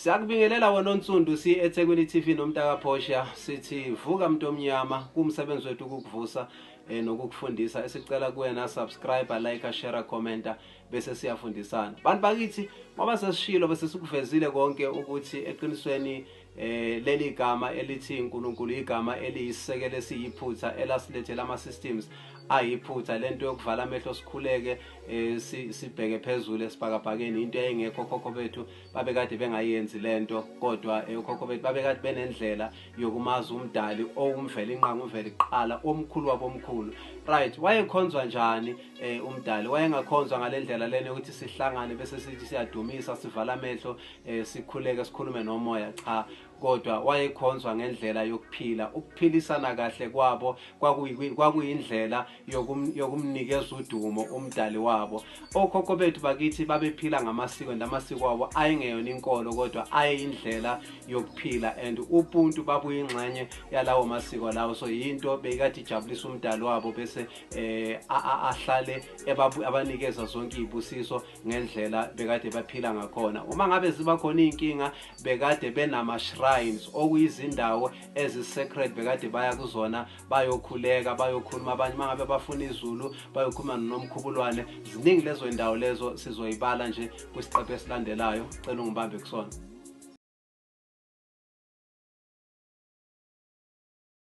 Siyakubingelela wona Nsundu si eThekwini TV nomntaka Phosha sithi vuka mntu omnyama kumsebenzi wethu ukukuvusa nokukufundisa esicela kuwena subscribe like share commenta bese siyafundisana bantu bakithi ngoba sesishilo bese sikuvezile konke ukuthi eqinisweni leli gama elithi uNkulunkulu igama eliyisisekelo esiyiphutha elasilethela ama systems ayiphutha lento yokuvala amehlo sikhuleke sibheke phezulu esibhakabhakeni into eyengekho khokho bethu babekade bengayenzi lento kodwa okhokho bethu babekade benendlela yokumaza umdali owumvela inqanga umvela iqala omkhulu wabomkhulu right wayekhonzwa njani umdali wayengakhonzwa ngalendlela lena ukuthi sihlangane bese sithi siyadumisa sivala amehlo sikhuleke sikhulume nomoya cha kodwa wayekhonzwa ngendlela yokuphila ukuphilisana kahle kwabo kwakuyindlela yokumnikeza udumo umdali wabo okhokho bethu bakithi babephila ngamasiko ndamasiko wabo ayengeyona inkolo kodwa ayindlela yokuphila and ubuntu babuyingxenye yalawo masiko lawo so yinto bekade ijabulisa umdali wabo bese ahlale abanikeza zonke izibusiso ngendlela bekade baphila ngakhona uma ngabe ziba khona inkinga bekade benama shrines okuyizindawo ezisacred bekade baya kuzona bayokhuleka bayokhuluma abanye mangabe bafuna izulu bayokhuluma nomkhubulwane ziningi lezo indawo lezo sizoyibala nje kwisiqephu esilandelayo cela ungibambe kusona.